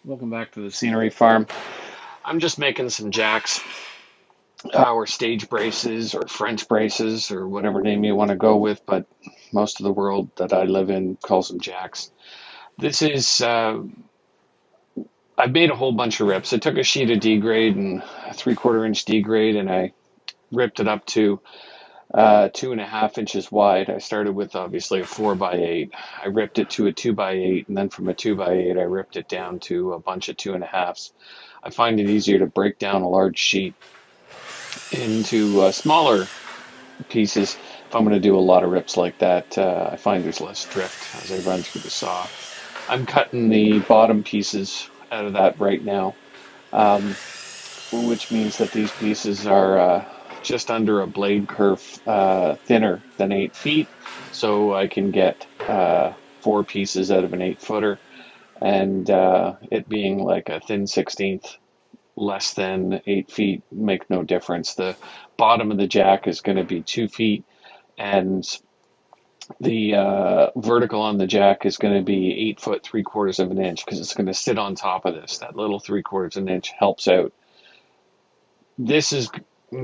Welcome back to the scenery farm. I'm just making some jacks, or stage braces, or French braces, or whatever name you want to go with, but most of the world that I live in calls them jacks. This is, I've made a whole bunch of rips. I took a sheet of D grade and a 3/4 inch D grade, and I ripped it up to 2.5 inches wide. I started with obviously a 4x8. I ripped it to a 2x8, and then from a 2x8, I ripped it down to a bunch of 2.5s. I find it easier to break down a large sheet into smaller pieces if I'm going to do a lot of rips like that. I find there's less drift as I run through the saw. I'm cutting the bottom pieces out of that right now, um, which means that these pieces are just under a blade curve thinner than 8 feet, so I can get 4 pieces out of an 8 footer, and it being like a thin 16th less than 8 feet make no difference. The bottom of the jack is going to be 2 feet, and the vertical on the jack is going to be 8 foot 3/4 of an inch because it's going to sit on top of this. That little 3/4 of an inch helps out. This is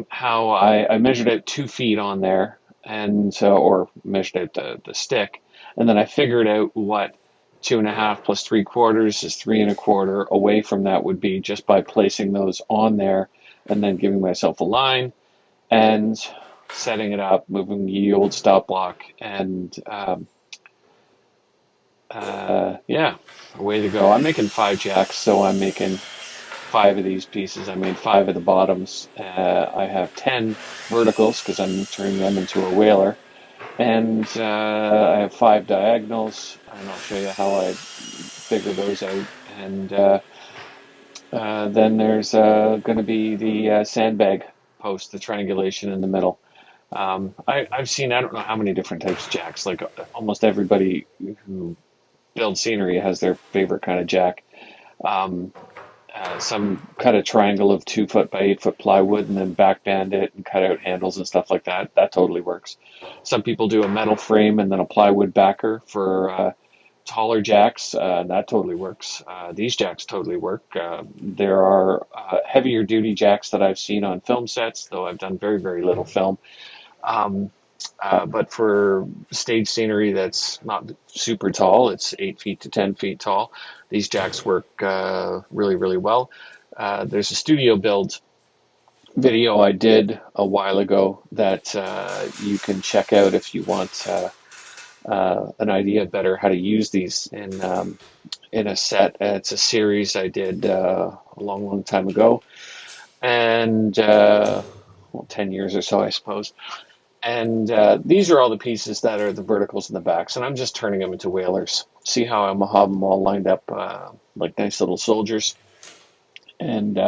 how I measured out 2 feet on there, and so, or measured out the stick, and then I figured out what 2.5 plus 3/4 is 3 1/4. Away from that would be just by placing those on there and then giving myself a line and setting it up, moving the old stop block, and yeah, away to go. I'm making 5 jacks, so I'm making 5 of these pieces. I made 5 of the bottoms. I have 10 verticals because I'm turning them into a whaler. And I have 5 diagonals, and I'll show you how I figure those out. And then there's going to be the sandbag post, the triangulation in the middle. I've seen, I don't know how many different types of jacks. Like almost everybody who builds scenery has their favorite kind of jack. Um, some cut a triangle of 2 foot by 8 foot plywood and then backband it and cut out handles and stuff like that. That totally works. Some people do a metal frame and then a plywood backer for taller jacks. That totally works. These jacks totally work. There are heavier duty jacks that I've seen on film sets, though I've done very, very little film. Um, but for stage scenery that's not super tall, it's 8 feet to 10 feet tall. These jacks work really, really well. There's a studio build video I did a while ago that you can check out if you want an idea better how to use these in a set. It's a series I did a long, long time ago, and well, 10 years or so, I suppose. And these are all the pieces that are the verticals and the backs, and I'm just turning them into whalers. See how I'm have them all lined up like nice little soldiers, and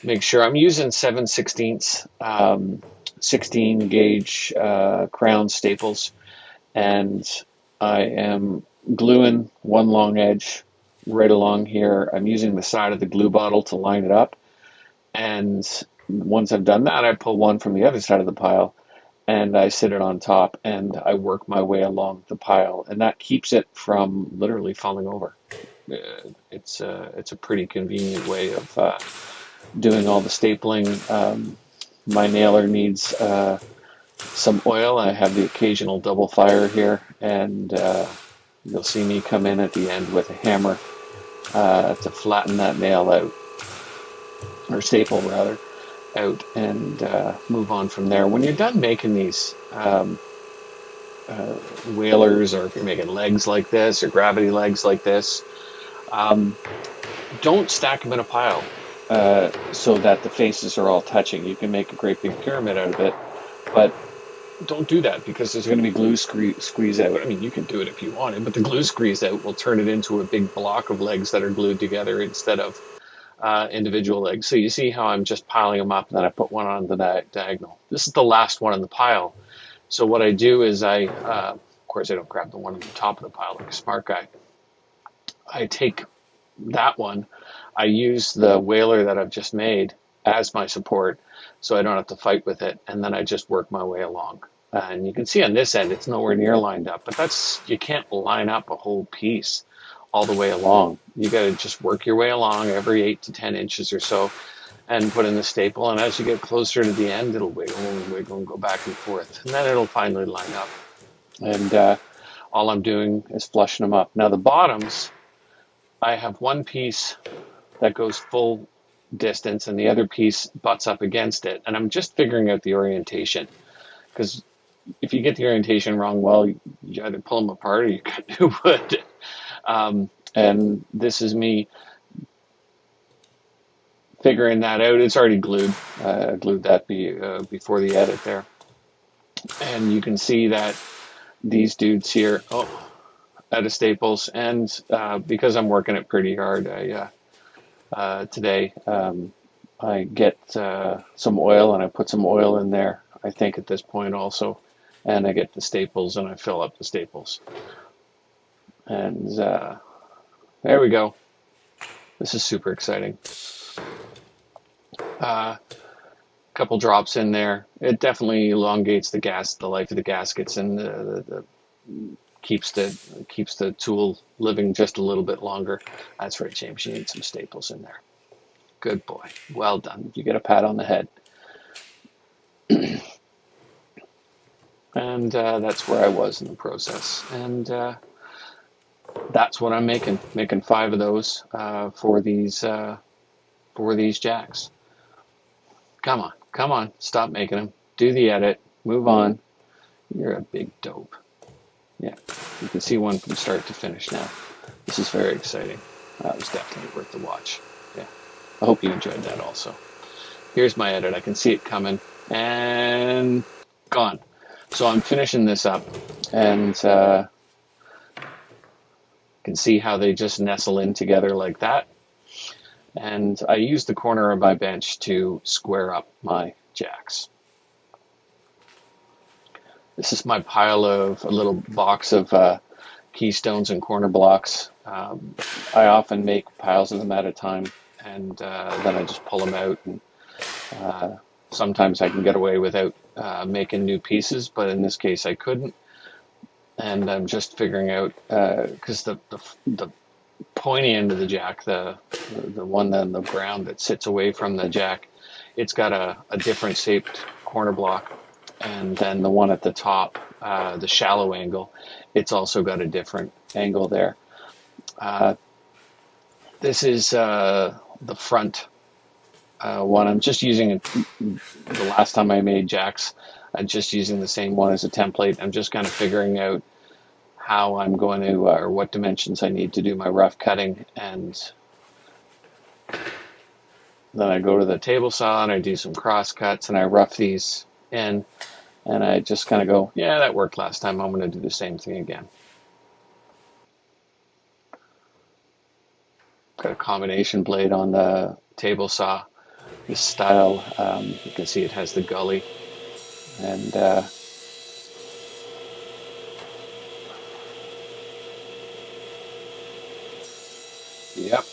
make sure I'm using 7/16 16 gauge crown staples, and I am gluing one long edge right along here. I'm using the side of the glue bottle to line it up, and once I've done that, I pull one from the other side of the pile and I sit it on top and I work my way along the pile, and that keeps it from literally falling over. It's a pretty convenient way of doing all the stapling. My nailer needs some oil. I have the occasional double fire here, and you'll see me come in at the end with a hammer to flatten that nail out, or staple rather, out, and move on from there. When you're done making these whalers, or if you're making legs like this or gravity legs like this, um, don't stack them in a pile so that the faces are all touching. You can make a great big pyramid out of it, but don't do that because there's going to be glue squeeze out. I mean, you can do it if you wanted, but the glue squeeze out will turn it into a big block of legs that are glued together instead of individual legs. So you see how I'm just piling them up, and then I put one on the diagonal. This is the last one in the pile. So what I do is of course, I don't grab the one on the top of the pile like a smart guy. I take that one, I use the whaler that I've just made as my support so I don't have to fight with it, and then I just work my way along. And you can see on this end, it's nowhere near lined up, but you can't line up a whole piece all the way along. You got to just work your way along every 8 to 10 inches or so and put in the staple. And as you get closer to the end, it'll wiggle and wiggle and go back and forth. And then it'll finally line up. And all I'm doing is flushing them up. Now the bottoms, I have one piece that goes full distance and the other piece butts up against it. And I'm just figuring out the orientation, because if you get the orientation wrong, well, you either pull them apart or you cut new wood. And this is me figuring that out. It's already glued. I glued that before the edit there. And you can see that these dudes here, out of staples. And because I'm working it pretty hard today, I get some oil and I put some oil in there, I think, at this point also. And I get the staples and I fill up the staples. And there we go. This is super exciting. Couple drops in there. It definitely elongates the life of the gaskets, and keeps the tool living just a little bit longer. That's right, James. You need some staples in there. Good boy. Well done. You get a pat on the head. And that's where I was in the process. And that's what I'm making. Making 5 of those for these jacks. Come on. Stop making them. Do the edit. Move on. You're a big dope. Yeah, you can see one from start to finish now. This is very exciting. That was definitely worth the watch. Yeah, I hope you enjoyed that also. Here's my edit. I can see it coming and gone. So I'm finishing this up, and can see how they just nestle in together like that. And I use the corner of my bench to square up my jacks. This is my pile of a little box of keystones and corner blocks. I often make piles of them at a time, and then I just pull them out. And sometimes I can get away without making new pieces, but in this case I couldn't. And I'm just figuring out, because the pointy end of the jack, the one on the ground that sits away from the jack, it's got a different shaped corner block. And then the one at the top, the shallow angle, it's also got a different angle there. This is the front one. I'm just using it. The last time I made jacks, I'm just using the same one as a template. I'm just kind of figuring out how I'm going to, or what dimensions I need to do my rough cutting. And then I go to the table saw and I do some cross cuts and I rough these in. And I just kind of go, yeah, that worked last time. I'm going to do the same thing again. Got a combination blade on the table saw. This style, you can see it has the gully. And yep.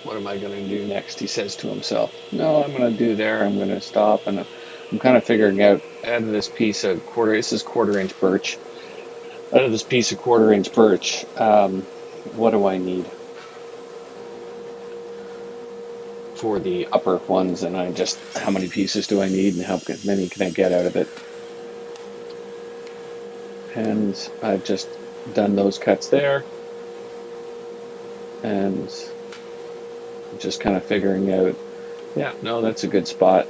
What am I going to do next? He says to himself. No, I'm going to do there. I'm going to stop. And I'm kind of figuring out of this piece of this is 1/4 inch birch. Out of this piece of 1/4 inch birch, what do I need for the upper ones? And how many pieces do I need and how many can I get out of it? And I've just done those cuts there. And just kind of figuring out, yeah, no, that's a good spot.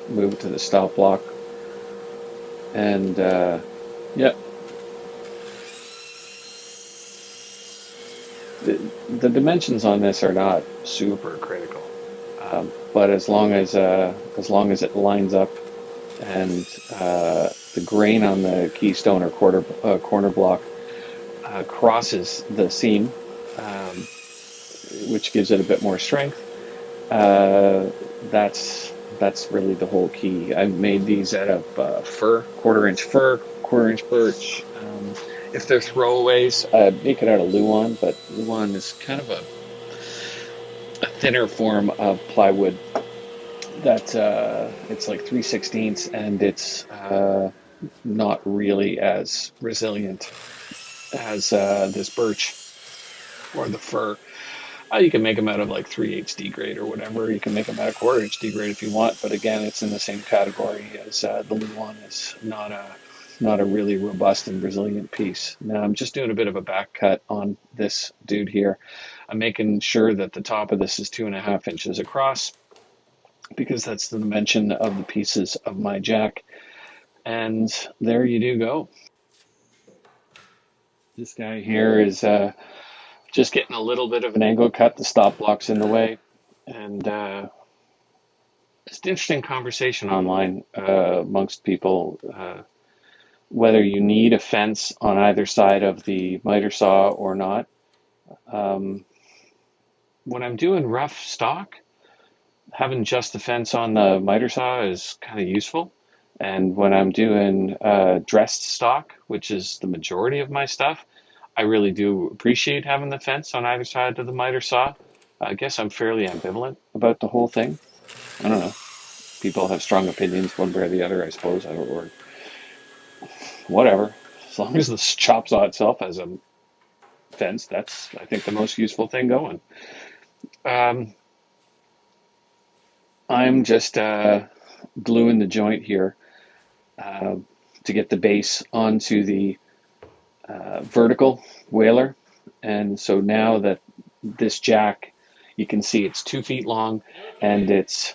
Move to the stop block. And yeah. The dimensions on this are not super critical, but as long as it lines up and the grain on the keystone or corner block crosses the seam, which gives it a bit more strength. That's really the whole key. I've made these out of fir, 1/4 inch fir, 1/4 inch birch. If they're throwaways, make it out of Luan, but Luan is kind of a thinner form of plywood that it's like 3/16, and it's not really as resilient as this birch or the fir. You can make them out of like 3/8 D grade or whatever. You can make them out of 1/4 inch D grade if you want, but again, it's in the same category as the Luan is not a really robust and resilient piece. Now I'm just doing a bit of a back cut on this dude here. I'm making sure that the top of this is 2.5 inches across because that's the dimension of the pieces of my jack. And there you do go. This guy here is just getting a little bit of an angle cut. The stop block's in the way, and it's an interesting conversation online amongst people whether you need a fence on either side of the miter saw or not. Um, when I'm doing rough stock, having just the fence on the miter saw is kind of useful. And when I'm doing dressed stock, which is the majority of my stuff, I really do appreciate having the fence on either side of the miter saw. I guess I'm fairly ambivalent about the whole thing. I don't know. People have strong opinions one way or the other, I suppose, or whatever. As long as the chop saw itself has a fence, that's, I think, the most useful thing going. Um, I'm just gluing the joint here uh, to get the base onto the vertical whaler. And so now that this jack, you can see it's 2 feet long and it's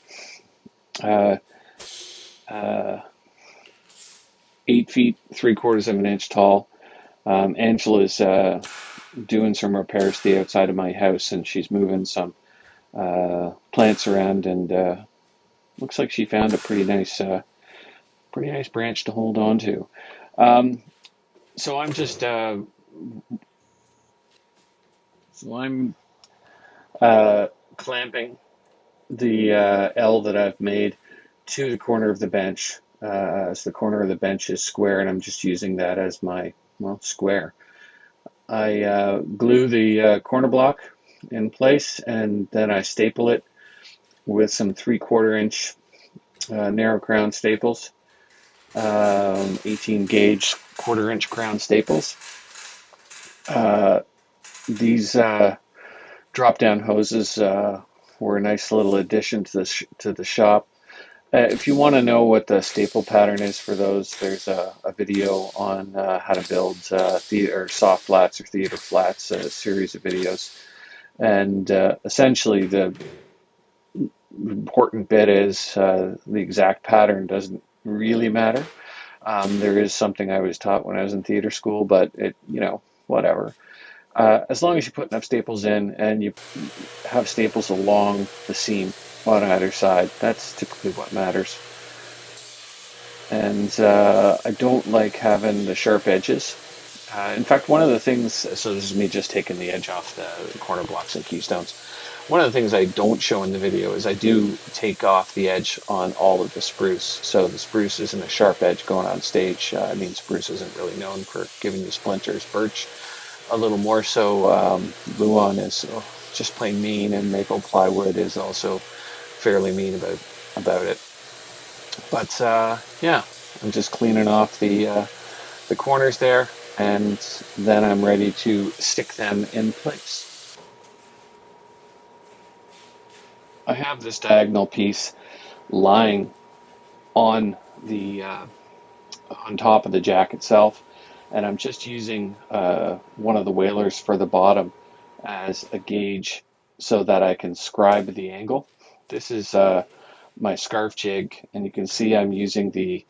uh, uh, 8 feet 3/4 of an inch tall. Angela's doing some repairs to the outside of my house, and she's moving some plants around, and looks like she found a pretty nice branch to hold on to. Um, so I'm just so I'm clamping the L that I've made to the corner of the bench. So the corner of the bench is square, and I'm just using that as my, well, square. I glue the corner block in place, and then I staple it with some 3/4 inch narrow crown staples, 18 gauge 1/4 inch crown staples. Uh, these drop down hoses were a nice little addition to the shop. If you want to know what the staple pattern is for those, there's a video on how to build theater soft flats or theater flats, a series of videos. And essentially, the important bit is the exact pattern doesn't really matter. There is something I was taught when I was in theater school, but whatever. As long as you put enough staples in and you have staples along the seam on either side, that's typically what matters. And I don't like having the sharp edges. In fact, one of the things, so this is me just taking the edge off the corner blocks and keystones. One of the things I don't show in the video is I do take off the edge on all of the spruce. So the spruce isn't a sharp edge going on stage. Spruce isn't really known for giving you splinters. Birch, a little more so. Luan is just plain mean, and maple plywood is also fairly mean about it. But yeah, I'm just cleaning off the corners there, and then I'm ready to stick them in place. I have this diagonal piece lying on the on top of the jack itself, and I'm just using one of the whalers for the bottom as a gauge so that I can scribe the angle. This is my scarf jig, and you can see I'm using the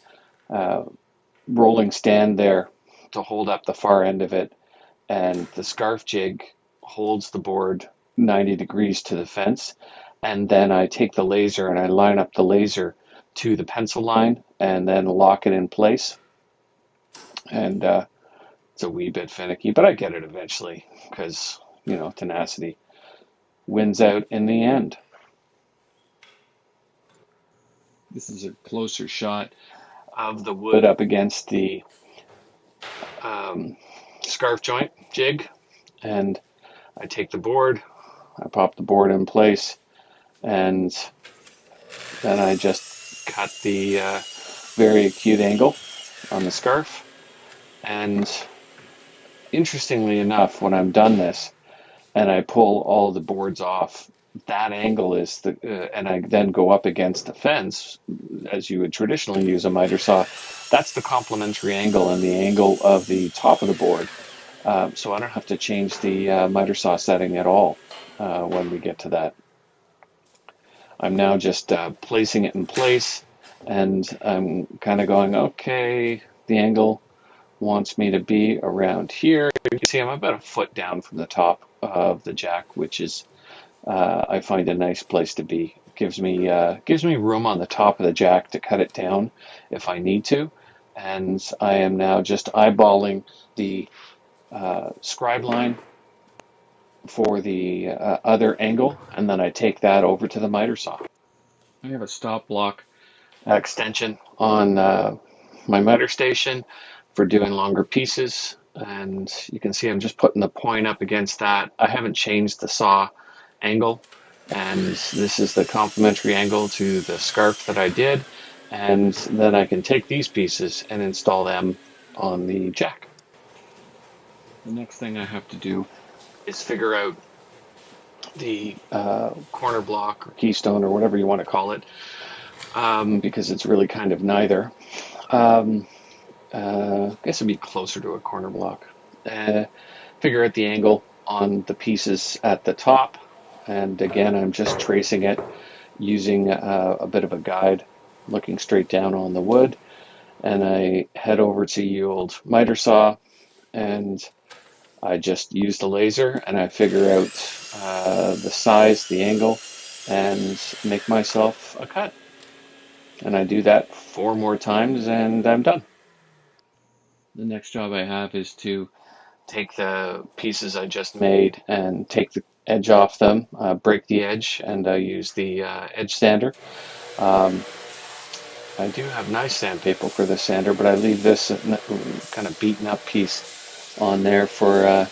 rolling stand there to hold up the far end of it, and the scarf jig holds the board 90 degrees to the fence, and then I take the laser and I line up the laser to the pencil line and then lock it in place. And it's a wee bit finicky, but I get it eventually because, tenacity wins out in the end. This is a closer shot of the wood up against the scarf joint jig, and I take the board, I pop the board in place, and Then I just cut the very acute angle on the scarf. And interestingly enough, when I'm done this and I pull all the boards off, that angle is and I then go up against the fence, as you would traditionally use a miter saw, that's the complementary angle and the angle of the top of the board. So I don't have to change the miter saw setting at all when we get to that. I'm now just placing it in place, and I'm kind of going, okay, the angle wants me to be around here. You can see I'm about a foot down from the top of the jack, which is I find a nice place to be. Gives me room on the top of the jack to cut it down if I need to. And I am now just eyeballing the scribe line for the other angle, and then I take that over to the miter saw. I have a stop block extension on my miter station for doing longer pieces, and you can see I'm just putting the point up against that. I haven't changed the saw angle, and this is the complementary angle to the scarf that I did, and then I can take these pieces and install them on the jack. The next thing I have to do is figure out the corner block or keystone or whatever you want to call it, because it's really kind of neither. Um, I guess it'd be closer to a corner block. Figure out the angle on the pieces at the top, and again, I'm just tracing it using a bit of a guide, looking straight down on the wood, and I head over to the old miter saw, and I just use the laser, and I figure out the size, the angle, and make myself a cut. And I do that 4 more times, and I'm done. The next job I have is to take the pieces I just made and take the edge off them, break the edge, and I use the edge sander. Um, I do have nice sandpaper for the sander, but I leave this kind of beaten up piece on there for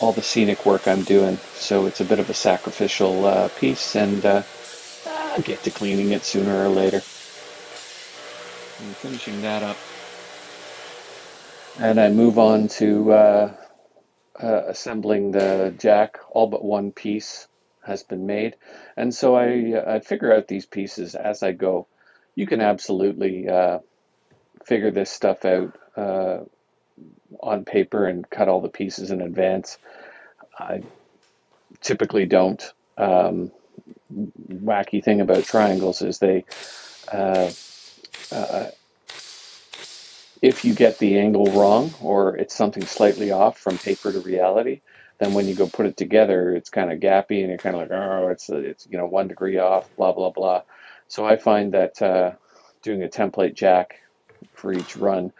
all the scenic work I'm doing. So it's a bit of a sacrificial piece, and I'll get to cleaning it sooner or later. I'm finishing that up, and I move on to assembling the jack. All but one piece has been made, and so I figure out these pieces as I go. You can absolutely figure this stuff out on paper and cut all the pieces in advance. I typically don't. Wacky thing about triangles is they uh, uh, if you get the angle wrong or it's something slightly off from paper to reality, then when you go put it together, it's kind of gappy and you're kind of like, oh, it's 1 degree off, blah blah blah. So I find that doing a template jack for each run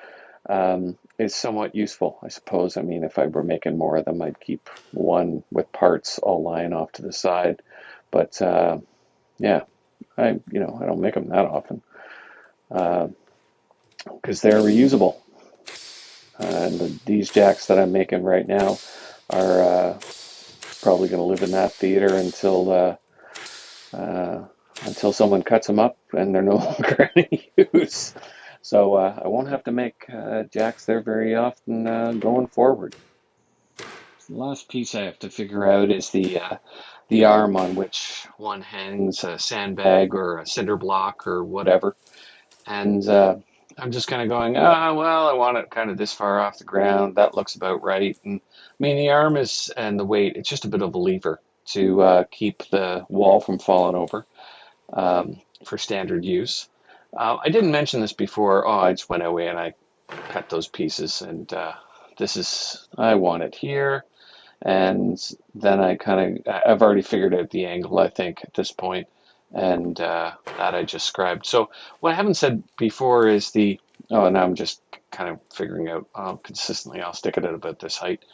is somewhat useful, I suppose. I mean, if I were making more of them, I'd keep one with parts all lying off to the side. But yeah, I don't make them that often because they're reusable. And these jacks that I'm making right now are probably going to live in that theater until someone cuts them up and they're no longer any use. So I won't have to make jacks there very often going forward. The last piece I have to figure out is the arm on which one hangs a sandbag or a cinder block or whatever. And I'm just kind of going, well, I want it kind of this far off the ground. That looks about right. And I mean, the arm is, and the weight, it's just a bit of a lever to keep the wall from falling over for standard use. I didn't mention this before. Oh, I just went away and I cut those pieces. And I want it here. And then I've already figured out the angle, I think, at this point, and that I just scribed. So what I haven't said before is now I'm just kind of figuring out consistently, I'll stick it at about this height.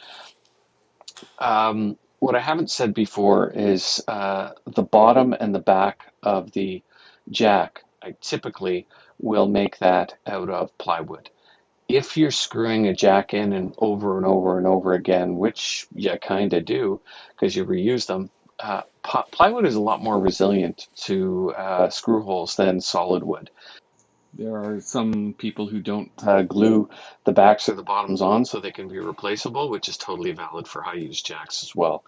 What I haven't said before is the bottom and the back of the jack, I typically will make that out of plywood. If you're screwing a jack in and over and over and over again, which you kind of do because you reuse them, Plywood is a lot more resilient to screw holes than solid wood. There are some people who don't glue the backs or the bottoms on so they can be replaceable, which is totally valid for high-use jacks as well.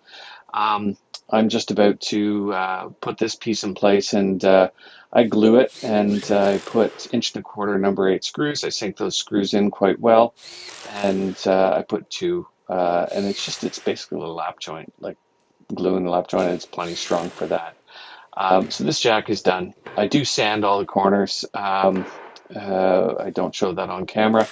Um, I'm just about to put this piece in place, and I glue it, and I put 1.25" number 8 screws. I sink those screws in quite well, and I put two, and it's basically a lap joint, like gluing a lap joint, and it's plenty strong for that. So this jack is done. I do sand all the corners. I don't show that on camera,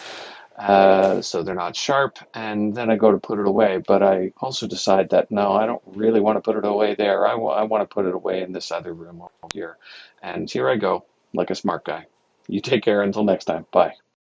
so they're not sharp. And then I go to put it away. But I also decide that no, I don't really want to put it away there. I want to put it away in this other room over here. And here I go, like a smart guy. You take care until next time. Bye.